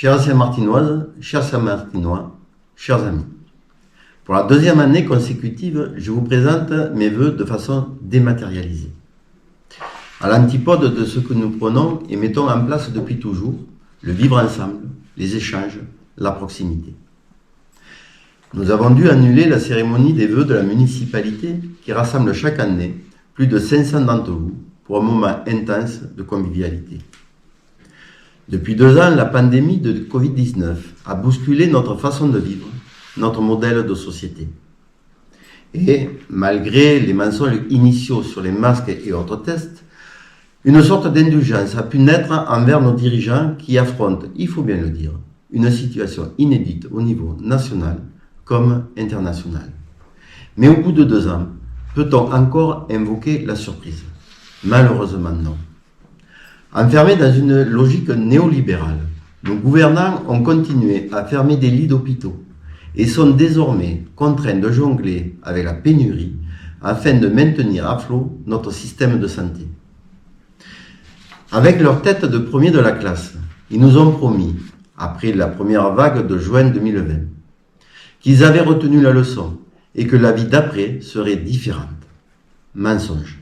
Chères Saint-Martinoises, chers Saint-Martinois, chers amis, pour la deuxième année consécutive, je vous présente mes vœux de façon dématérialisée. À l'antipode de ce que nous prenons et mettons en place depuis toujours, le vivre ensemble, les échanges, la proximité. Nous avons dû annuler la cérémonie des vœux de la municipalité qui rassemble chaque année plus de 500 d'entre vous pour un moment intense de convivialité. Depuis 2 ans, la pandémie de Covid-19 a bousculé notre façon de vivre, notre modèle de société. Et malgré les mensonges initiaux sur les masques et autres tests, une sorte d'indulgence a pu naître envers nos dirigeants qui affrontent, il faut bien le dire, une situation inédite au niveau national comme international. Mais au bout de 2 ans, peut-on encore invoquer la surprise? Malheureusement non. Enfermés dans une logique néolibérale, nos gouvernants ont continué à fermer des lits d'hôpitaux et sont désormais contraints de jongler avec la pénurie afin de maintenir à flot notre système de santé. Avec leur tête de premier de la classe, ils nous ont promis, après la première vague de juin 2020, qu'ils avaient retenu la leçon et que la vie d'après serait différente. Mensonge.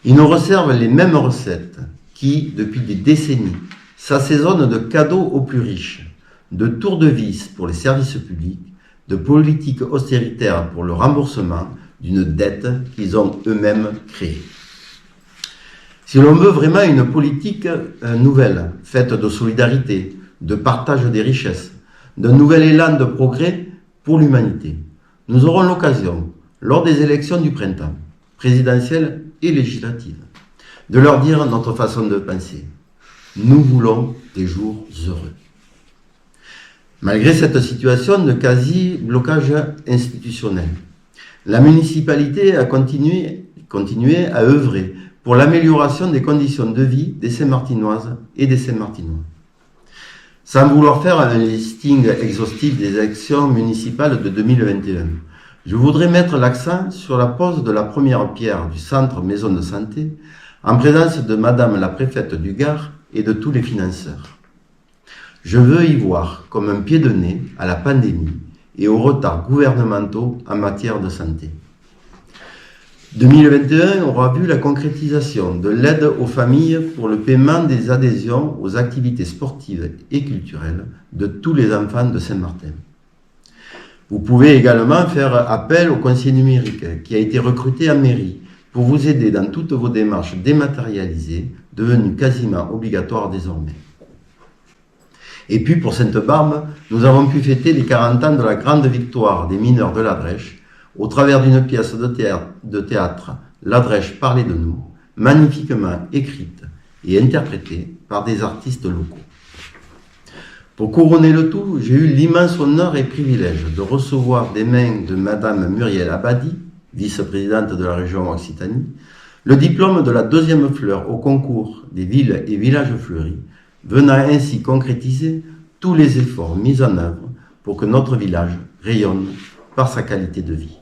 Ils nous resservent les mêmes recettes qui, depuis des décennies, s'assaisonnent de cadeaux aux plus riches, de tours de vis pour les services publics, de politiques austéritaires pour le remboursement d'une dette qu'ils ont eux-mêmes créée. Si l'on veut vraiment une politique nouvelle, faite de solidarité, de partage des richesses, d'un nouvel élan de progrès pour l'humanité, nous aurons l'occasion, lors des élections du printemps, présidentielles et législatives, de leur dire notre façon de penser. Nous voulons des jours heureux. Malgré cette situation de quasi-blocage institutionnel, la municipalité a continué à œuvrer pour l'amélioration des conditions de vie des Saint-Martinoises et des Saint-Martinois. Sans vouloir faire un listing exhaustif des actions municipales de 2021, je voudrais mettre l'accent sur la pose de la première pierre du centre maison de santé en présence de Madame la préfète du Gard et de tous les financeurs. Je veux y voir comme un pied de nez à la pandémie et aux retards gouvernementaux en matière de santé. 2021 aura vu la concrétisation de l'aide aux familles pour le paiement des adhésions aux activités sportives et culturelles de tous les enfants de Saint-Martin. Vous pouvez également faire appel au conseiller numérique qui a été recruté en mairie pour vous aider dans toutes vos démarches dématérialisées, devenues quasiment obligatoires désormais. Et puis pour Sainte-Barbe, nous avons pu fêter les 40 ans de la grande victoire des mineurs de la Drèche au travers d'une pièce de théâtre, La Drèche parlait de nous, magnifiquement écrite et interprétée par des artistes locaux. Pour couronner le tout, j'ai eu l'immense honneur et privilège de recevoir des mains de Madame Muriel Abadi, vice-présidente de la région Occitanie, le diplôme de la 2e fleur au concours des villes et villages fleuris, venant ainsi concrétiser tous les efforts mis en œuvre pour que notre village rayonne par sa qualité de vie.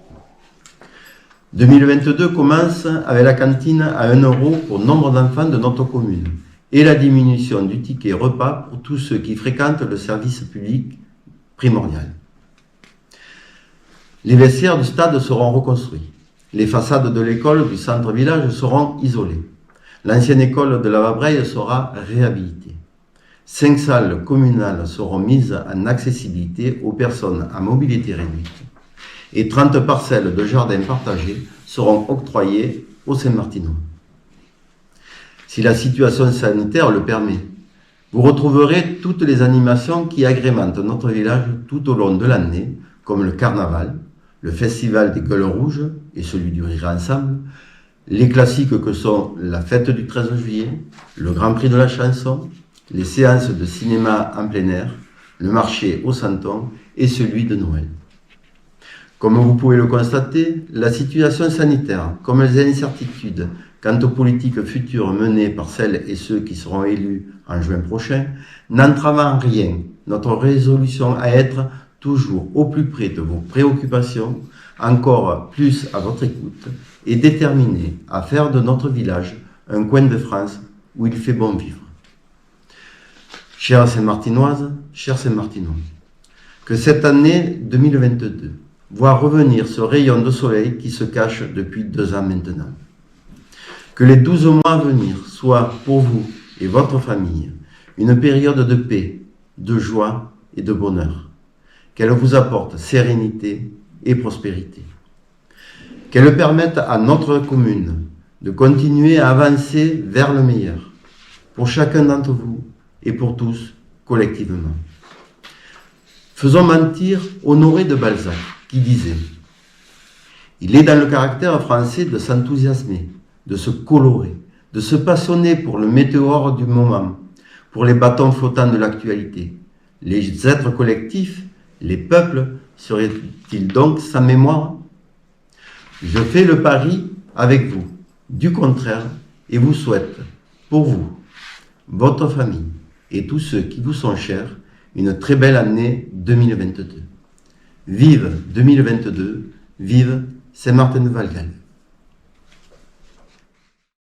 2022 commence avec la cantine à 1 € pour nombre d'enfants de notre commune et la diminution du ticket repas pour tous ceux qui fréquentent le service public primordial. Les vestiaires du stade seront reconstruits. Les façades de l'école du centre-village seront isolées. L'ancienne école de la Vabreille sera réhabilitée. 5 salles communales seront mises en accessibilité aux personnes à mobilité réduite et 30 parcelles de jardins partagés seront octroyées aux Saint-Martinois. Si la situation sanitaire le permet, vous retrouverez toutes les animations qui agrémentent notre village tout au long de l'année, comme le carnaval, le festival des Gueules Rouges et celui du Rire Ensemble, les classiques que sont la fête du 13 juillet, le Grand Prix de la chanson, les séances de cinéma en plein air, le marché au Santon et celui de Noël. Comme vous pouvez le constater, la situation sanitaire, comme les incertitudes quant aux politiques futures menées par celles et ceux qui seront élus en juin prochain, n'entravent en rien notre résolution à être toujours au plus près de vos préoccupations, encore plus à votre écoute, et déterminés à faire de notre village un coin de France où il fait bon vivre. Chères Saint-Martinoises, chers Saint-Martinois, que cette année 2022 voit revenir ce rayon de soleil qui se cache depuis 2 ans maintenant. Que les 12 mois à venir soient pour vous et votre famille une période de paix, de joie et de bonheur. Qu'elle vous apporte sérénité et prospérité. Qu'elle permette à notre commune de continuer à avancer vers le meilleur, pour chacun d'entre vous et pour tous collectivement. Faisons mentir Honoré de Balzac, qui disait « Il est dans le caractère français de s'enthousiasmer, de se colorer, de se passionner pour le météore du moment, pour les bâtons flottants de l'actualité. Les êtres collectifs, les peuples, seraient-ils donc sans mémoire? Je fais le pari avec vous, du contraire, et vous souhaite, pour vous, votre famille et tous ceux qui vous sont chers, une très belle année 2022. Vive 2022, vive Saint-Martin de Valgal.